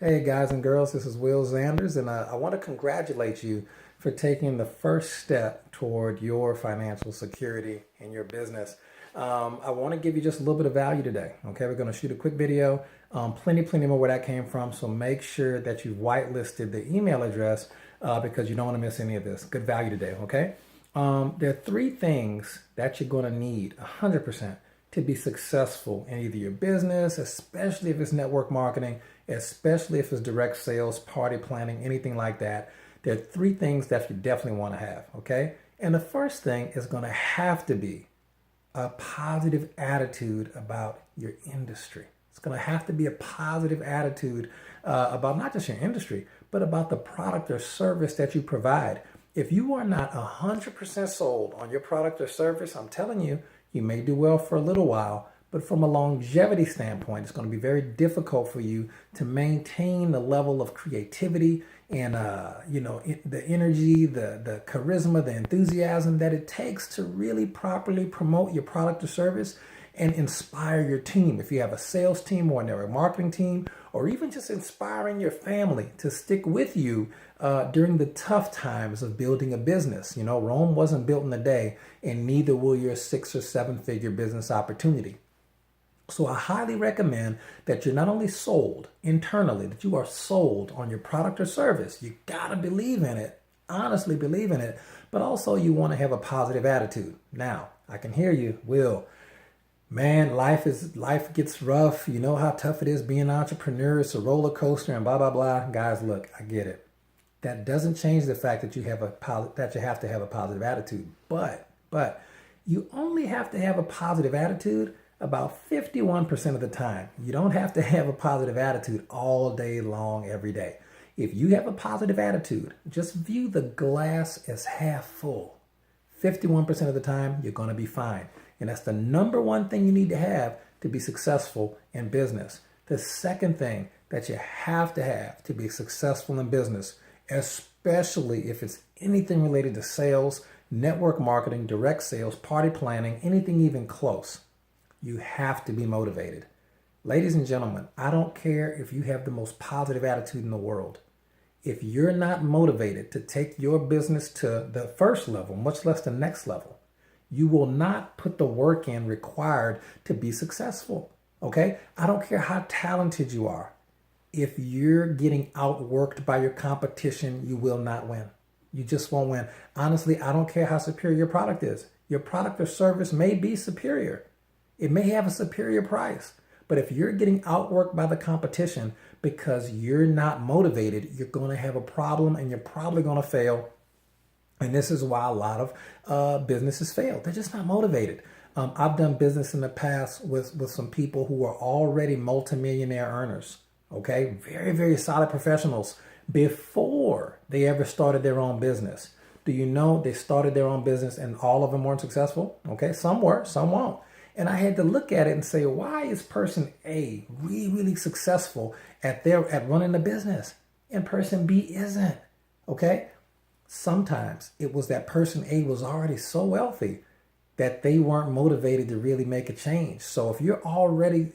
Hey guys and girls, this is Will Zanders, and I want to congratulate you for taking the first step toward your financial security in your business. I want to give you just a little bit of value today. Okay, we're going to shoot a quick video, plenty more where that came from. So make sure that you've whitelisted the email address because you don't want to miss any of this. Good value today. Okay, there are three things that you're going to need 100% to be successful in either your business, especially if it's network marketing, especially if it's direct sales, party planning, anything like that. There are three things that you definitely want to have, okay? And the first thing is going to have to be a positive attitude about your industry. It's going to have to be a positive attitude about not just your industry, but about the product or service that you provide. If you are not 100% sold on your product or service, I'm telling you, you may do well for a little while, but from a longevity standpoint, it's going to be very difficult for you to maintain the level of creativity and the energy, the charisma, the enthusiasm that it takes to really properly promote your product or service and inspire your team. If you have a sales team or a network marketing team, or even just inspiring your family to stick with you during the tough times of building a business. You know, Rome wasn't built in a day, and neither will your 6 or 7 figure business opportunity. So I highly recommend that you're not only sold internally, that you are sold on your product or service. You gotta believe in it, honestly believe in it, but also you want to have a positive attitude. Now, I can hear you, Will. Man, life gets rough. You know how tough it is being an entrepreneur. It's a roller coaster and blah blah blah. Guys, look, I get it. That doesn't change the fact that you have to have a positive attitude. But you only have to have a positive attitude about 51% of the time. You don't have to have a positive attitude all day long every day. If you have a positive attitude, just view the glass as half full. 51% of the time, you're going to be fine. And that's the number one thing you need to have to be successful in business. The second thing that you have to be successful in business, especially if it's anything related to sales, network marketing, direct sales, party planning, anything even close, you have to be motivated. Ladies and gentlemen, I don't care if you have the most positive attitude in the world. If you're not motivated to take your business to the first level, much less the next level, you will not put the work in required to be successful. Okay? I don't care how talented you are. If you're getting outworked by your competition, you will not win. You just won't win. Honestly, I don't care how superior your product is. Your product or service may be superior. It may have a superior price. But if you're getting outworked by the competition because you're not motivated, you're going to have a problem and you're probably going to fail. And this is why a lot of businesses fail. They're just not motivated. I've done business in the past with some people who are already multimillionaire earners. Okay, very solid professionals before they ever started their own business. Do you know they started their own business and all of them weren't successful? Okay, some were, some won't. And I had to look at it and say, why is person A really successful at running the business and person B isn't? Okay. Sometimes it was that person A was already so wealthy that they weren't motivated to really make a change. So if you're already,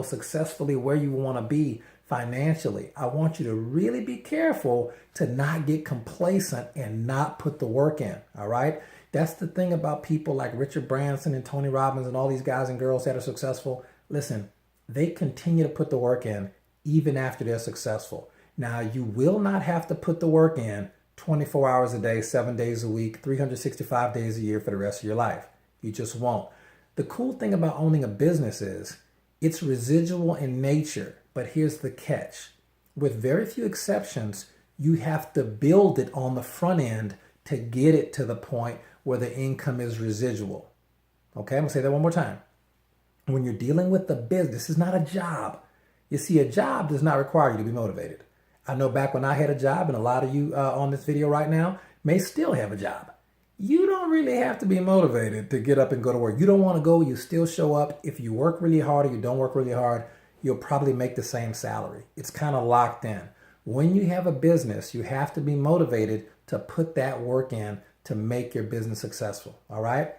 successfully where you want to be financially, I want you to really be careful to not get complacent and not put the work in. All right. That's the thing about people like Richard Branson and Tony Robbins and all these guys and girls that are successful. Listen, they continue to put the work in even after they're successful. Now, you will not have to put the work in 24 hours a day, 7 days a week, 365 days a year for the rest of your life. You just won't. The cool thing about owning a business is it's residual in nature, but here's the catch. With very few exceptions, you have to build it on the front end to get it to the point where the income is residual. Okay, I'm gonna say that one more time. When you're dealing with the business, this is not a job. You see, a job does not require you to be motivated. I know back when I had a job, and a lot of you on this video right now may still have a job. You don't really have to be motivated to get up and go to work. You don't want to go, you still show up. If you work really hard or you don't work really hard, you'll probably make the same salary. It's kind of locked in. When you have a business, you have to be motivated to put that work in to make your business successful. All right?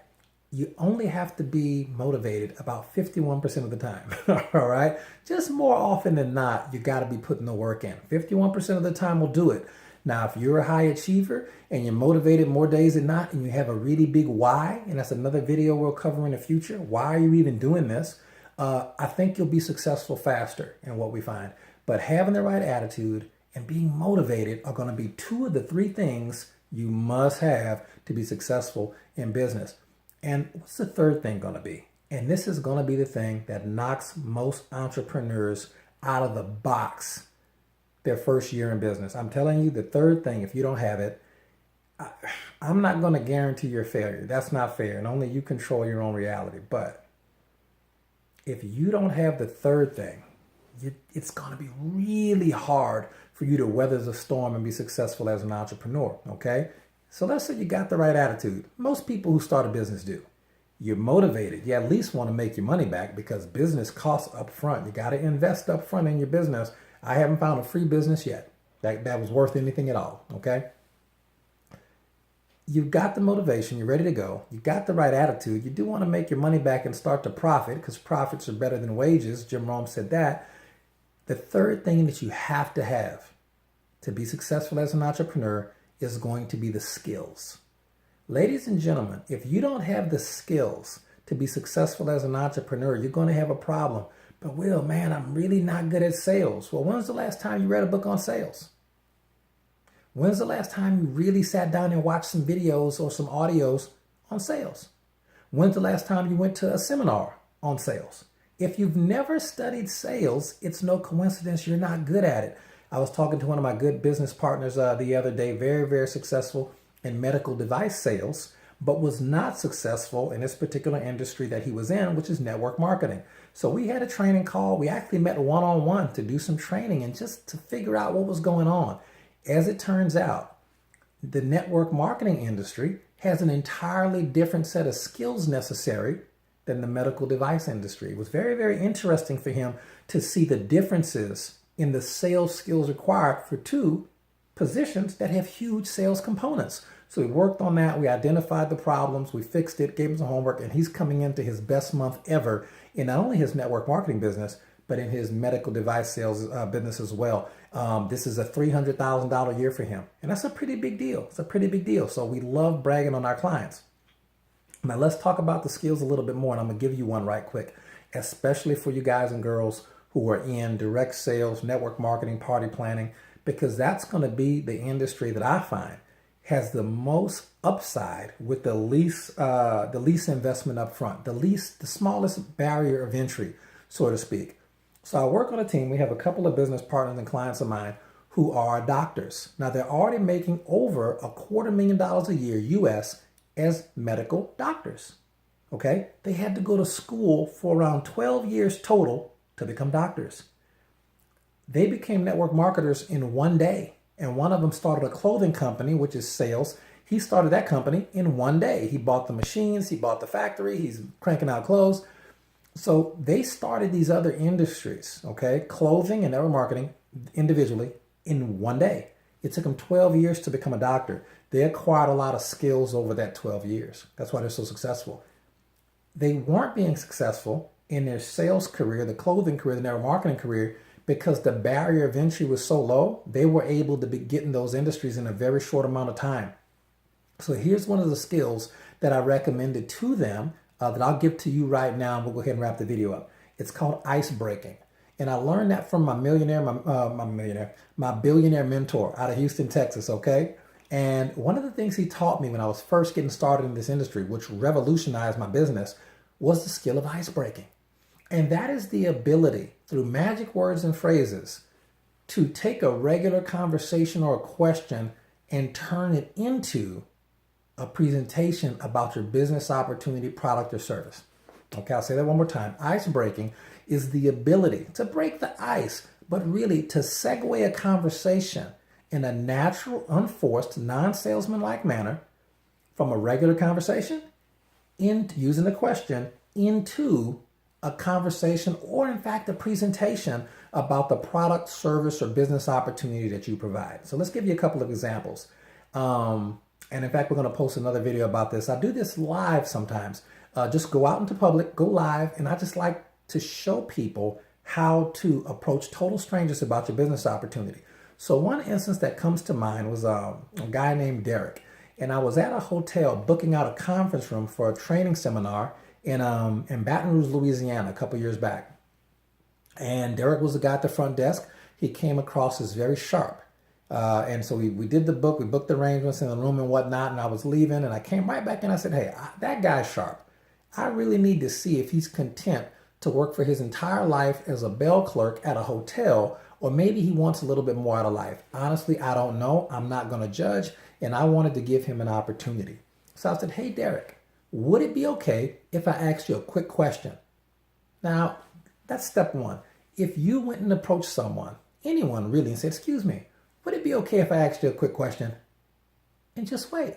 you only have to be motivated about 51% of the time. All right. Just more often than not, you got to be putting the work in. 51% of the time will do it. Now, if you're a high achiever and you're motivated more days than not, and you have a really big why, and that's another video we'll cover in the future, why are you even doing this? I think you'll be successful faster in what we find. But having the right attitude and being motivated are going to be two of the three things you must have to be successful in business. And what's the third thing going to be? And this is going to be the thing that knocks most entrepreneurs out of the box their first year in business. I'm telling you, the third thing, if you don't have it, I'm not going to guarantee your failure. That's not fair. And only you control your own reality. But if you don't have the third thing, it's going to be really hard for you to weather the storm and be successful as an entrepreneur. Okay? So let's say you got the right attitude. Most people who start a business do. You're motivated. You at least want to make your money back because business costs up front. You got to invest up front in your business. I haven't found a free business yet that was worth anything at all. Okay? You've got the motivation. You're ready to go. You got the right attitude. You do want to make your money back and start to profit because profits are better than wages. Jim Rohn said that. The third thing that you have to be successful as an entrepreneur is going to be the skills. Ladies and gentlemen, if you don't have the skills to be successful as an entrepreneur, you're going to have a problem. But Will, man, I'm really not good at sales. Well, when's the last time you read a book on sales? When's the last time you really sat down and watched some videos or some audios on sales? When's the last time you went to a seminar on sales? If you've never studied sales, it's no coincidence you're not good at it. I was talking to one of my good business partners the other day, very, very successful in medical device sales, but was not successful in this particular industry that he was in, which is network marketing. So we had a training call. We actually met one-on-one to do some training and just to figure out what was going on. As it turns out, the network marketing industry has an entirely different set of skills necessary than the medical device industry. It was very, very interesting for him to see the differences in the sales skills required for two positions that have huge sales components. So we worked on that. We identified the problems. We fixed it, gave him some homework, and he's coming into his best month ever in not only his network marketing business, but in his medical device sales business as well. This is a $300,000 year for him. And that's a pretty big deal. It's a pretty big deal. So we love bragging on our clients. Now let's talk about the skills a little bit more. And I'm going to give you one right quick, especially for you guys and girls who are in direct sales, network marketing, party planning, because that's going to be the industry that I find has the most upside with the least investment up front, the smallest barrier of entry, so to speak. So I work on a team. We have a couple of business partners and clients of mine who are doctors. Now they're already making over $250,000 a year US as medical doctors. Okay? They had to go to school for around 12 years total to become doctors. They became network marketers in one day. And one of them started a clothing company, which is sales. He started that company in one day. He bought the machines, he bought the factory, he's cranking out clothes. So they started these other industries, okay, clothing and network marketing individually in one day. It took them 12 years to become a doctor. They acquired a lot of skills over that 12 years. That's why they're so successful. They weren't being successful in their sales career, the clothing career, the network marketing career, because the barrier of entry was so low. They were able to get in those industries in a very short amount of time. So here's one of the skills that I recommended to them that I'll give to you right now, and we'll go ahead and wrap the video up. It's called ice breaking. And I learned that from my billionaire mentor out of Houston, Texas, okay? And one of the things he taught me when I was first getting started in this industry, which revolutionized my business, was the skill of ice breaking. And that is the ability, through magic words and phrases, to take a regular conversation or a question and turn it into a presentation about your business opportunity, product, or service. Okay, I'll say that one more time. Ice breaking is the ability to break the ice, but really to segue a conversation in a natural, unforced, non-salesman-like manner from a regular conversation into using a question into a conversation or, in fact, a presentation about the product, service, or business opportunity that you provide. So let's give you a couple of examples. And in fact, we're going to post another video about this. I do this live sometimes. just go out into public, go live, and I just like to show people how to approach total strangers about your business opportunity. So one instance that comes to mind was a guy named Derek, and I was at a hotel booking out a conference room for a training seminar in Baton Rouge, Louisiana, a couple years back. And Derek was the guy at the front desk. He came across as very sharp. And so we did the book, we booked the arrangements in the room and whatnot, and I was leaving, and I came right back and I said, hey, that guy's sharp. I really need to see if he's content to work for his entire life as a bell clerk at a hotel, or maybe he wants a little bit more out of life. Honestly, I don't know. I'm not going to judge, and I wanted to give him an opportunity. So I said, hey, Derek, would it be okay if I asked you a quick question? Now, that's step one. If you went and approached someone, anyone really, and said, excuse me, would it be okay if I asked you a quick question? And just wait.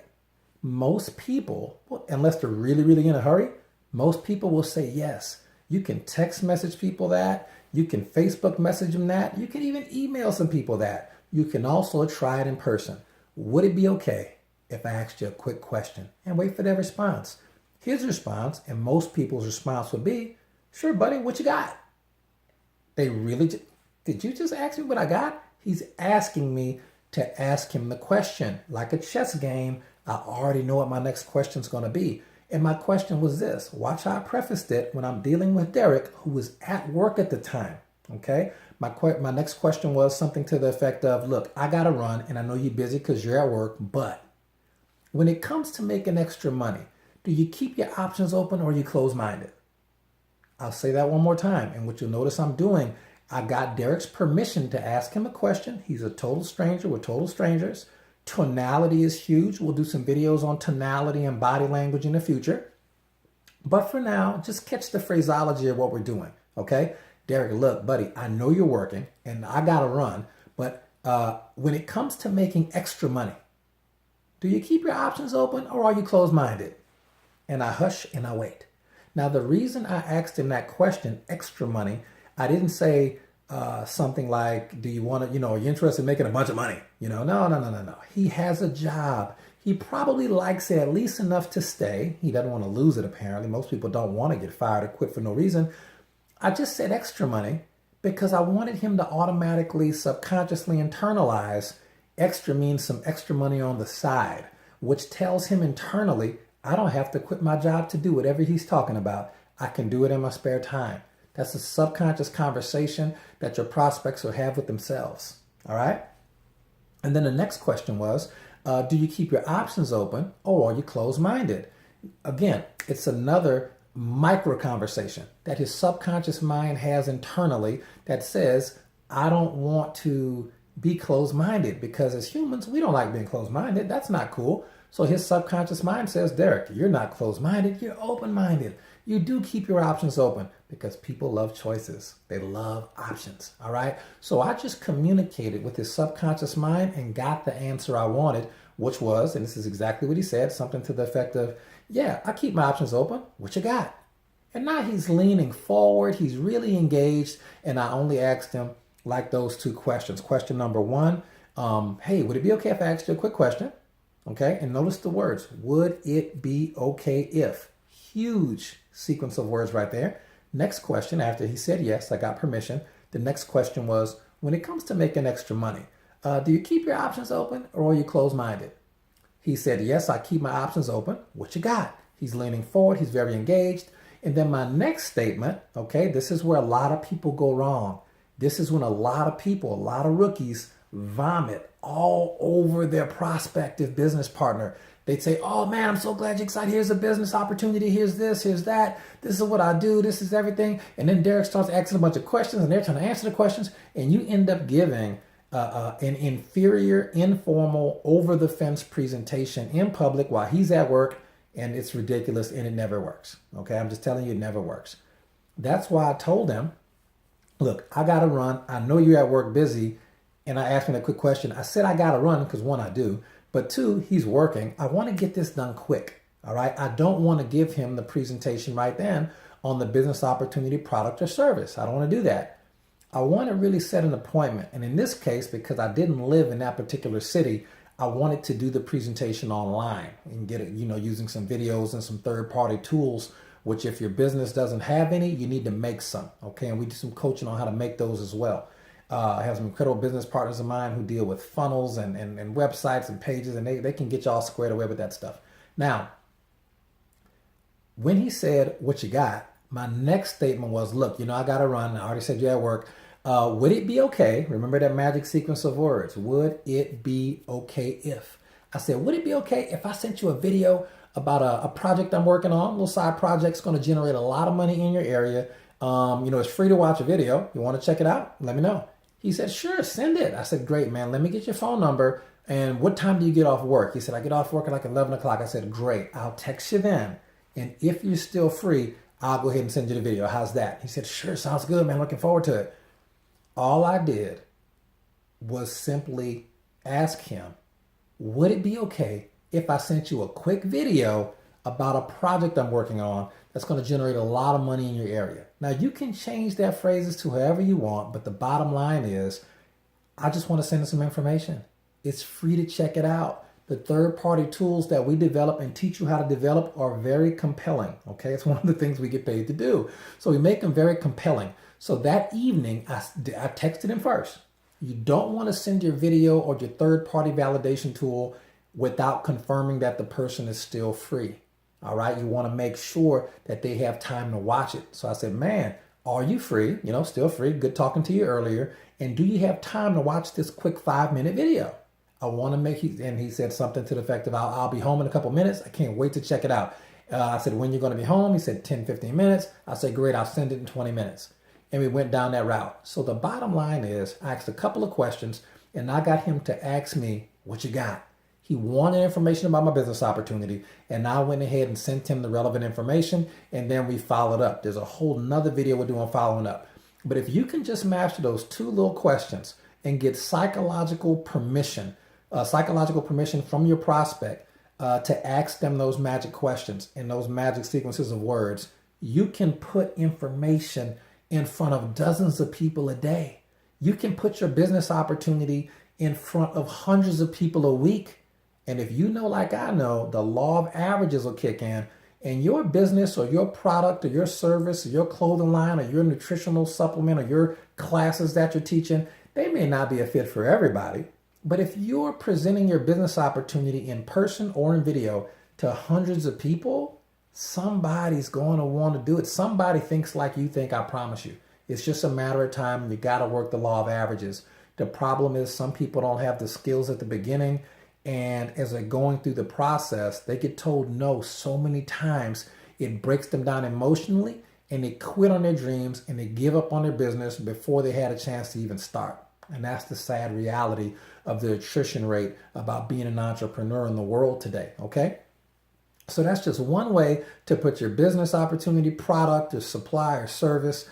Most people, unless they're really, really in a hurry, most people will say yes. You can text message people that. You can Facebook message them that. You can even email some people that. You can also try it in person. Would it be okay if I asked you a quick question? And wait for their response. His response, and most people's response would be, sure, buddy, what you got? They really, did you just ask me what I got? He's asking me to ask him the question. Like a chess game, I already know what my next question is going to be. And my question was this. Watch how I prefaced it when I'm dealing with Derek, who was at work at the time. Okay? My next question was something to the effect of, look, I got to run, and I know you're busy because you're at work, but when it comes to making extra money, do you keep your options open or are you closed-minded? I'll say that one more time. And what you'll notice I'm doing, I got Derek's permission to ask him a question. He's a total stranger. We're total strangers. Tonality is huge. We'll do some videos on tonality and body language in the future. But for now, just catch the phraseology of what we're doing, okay? Derek, look, buddy, I know you're working and I got to run, but when it comes to making extra money, do you keep your options open or are you closed-minded? And I hush and I wait. Now, the reason I asked him that question, extra money, I didn't say something like, do you want to, are you interested in making a bunch of money? No. He has a job. He probably likes it at least enough to stay. He doesn't want to lose it, apparently. Most people don't want to get fired or quit for no reason. I just said extra money because I wanted him to automatically, subconsciously internalize extra means some extra money on the side, which tells him internally, I don't have to quit my job to do whatever he's talking about. I can do it in my spare time. That's a subconscious conversation that your prospects will have with themselves. All right? And then the next question was, do you keep your options open or are you closed-minded? Again, it's another micro conversation that his subconscious mind has internally that says, I don't want to be closed-minded because as humans, we don't like being closed-minded. That's not cool. So his subconscious mind says, Derek, you're not closed-minded, you're open-minded. You do keep your options open because people love choices. They love options, all right? So I just communicated with his subconscious mind and got the answer I wanted, which was, and this is exactly what he said, something to the effect of, yeah, I keep my options open. What you got? And now he's leaning forward. He's really engaged. And I only asked him like those two questions. Question number one, hey, would it be okay if I asked you a quick question? Okay, and notice the words, would it be okay if? Huge sequence of words right there. Next question, after he said yes, I got permission. The next question was, when it comes to making extra money, do you keep your options open or are you closed-minded? He said, yes, I keep my options open. What you got? He's leaning forward. He's very engaged. And then my next statement, okay, this is where a lot of people go wrong. This is when a lot of people, a lot of rookies vomit all over their prospective business partner. They'd say, oh man, I'm so glad you're excited. Here's a business opportunity. Here's this, here's that. This is what I do. This is everything. And then Derek starts asking a bunch of questions and they're trying to answer the questions. And you end up giving an inferior, informal, over-the-fence presentation in public while he's at work. And it's ridiculous and it never works. Okay, I'm just telling you, it never works. That's why I told him, look, I got to run. I know you're at work busy. And I asked him a quick question. I said, I got to run because one, I do. But two, he's working. I want to get this done quick. All right. I don't want to give him the presentation right then on the business opportunity, product, or service. I don't want to do that. I want to really set an appointment. And in this case, because I didn't live in that particular city, I wanted to do the presentation online and get it, using some videos and some third-party tools, which if your business doesn't have any, you need to make some, okay? And we do some coaching on how to make those as well. I have some incredible business partners of mine who deal with funnels and websites and pages, and they can get you all squared away with that stuff. Now, when he said, what you got, my next statement was, look, I got to run. I already said you're at work. Would it be okay? Remember that magic sequence of words. Would it be okay if? I said, would it be okay if I sent you a video about a project I'm working on, a little side project? It's going to generate a lot of money in your area. It's free to watch a video. You want to check it out? Let me know. He said, sure, send it. I said, great, man. Let me get your phone number. And what time do you get off work? He said, I get off work at like 11 o'clock. I said, great. I'll text you then. And if you're still free, I'll go ahead and send you the video. How's that? He said, sure, sounds good, man. Looking forward to it. All I did was simply ask him, would it be okay if I sent you a quick video about a project I'm working on that's going to generate a lot of money in your area? Now, you can change that phrases to however you want, but the bottom line is, I just want to send you some information. It's free to check it out. The third-party tools that we develop and teach you how to develop are very compelling, okay? It's one of the things we get paid to do. So we make them very compelling. So that evening, I texted him first. You don't want to send your video or your third-party validation tool without confirming that the person is still free, all right? You want to make sure that they have time to watch it. So I said, man, are you free? Still free. Good talking to you earlier. And do you have time to watch this quick 5-minute video? I want to and he said something to the effect of, I'll be home in a couple minutes. I can't wait to check it out. I said, when you're going to be home? He said, 10, 15 minutes. I said, great, I'll send it in 20 minutes. And we went down that route. So the bottom line is, I asked a couple of questions, and I got him to ask me, what you got? He wanted information about my business opportunity, and I went ahead and sent him the relevant information, and then we followed up. There's a whole nother video we're doing following up. But if you can just master those two little questions and get psychological permission from your prospect to ask them those magic questions and those magic sequences of words, you can put information in front of dozens of people a day. You can put your business opportunity in front of hundreds of people a week. And if you know, like I know, the law of averages will kick in, and your business or your product or your service or your clothing line or your nutritional supplement or your classes that you're teaching, they may not be a fit for everybody. But if you're presenting your business opportunity in person or in video to hundreds of people, somebody's going to want to do it. Somebody thinks like you think, I promise you. It's just a matter of time. You got to work the law of averages. The problem is some people don't have the skills at the beginning. And as they're going through the process, they get told no so many times, it breaks them down emotionally, and they quit on their dreams and they give up on their business before they had a chance to even start. And that's the sad reality of the attrition rate about being an entrepreneur in the world today, okay? So that's just one way to put your business opportunity, product or supply or service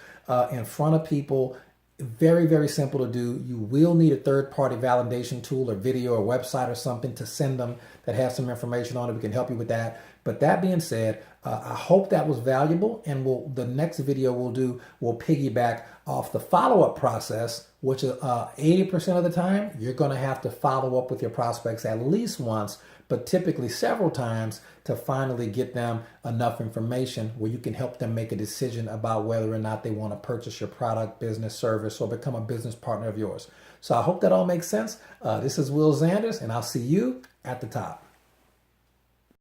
in front of people. Very, very simple to do. You will need a third-party validation tool or video or website or something to send them that has some information on it. We can help you with that. But that being said, I hope that was valuable, and the next video we'll piggyback off the follow-up process, which is 80% of the time, you're going to have to follow up with your prospects at least once, but typically several times, to finally get them enough information where you can help them make a decision about whether or not they want to purchase your product, business, service, or become a business partner of yours. So I hope that all makes sense. This is Will Zanders, and I'll see you at the top.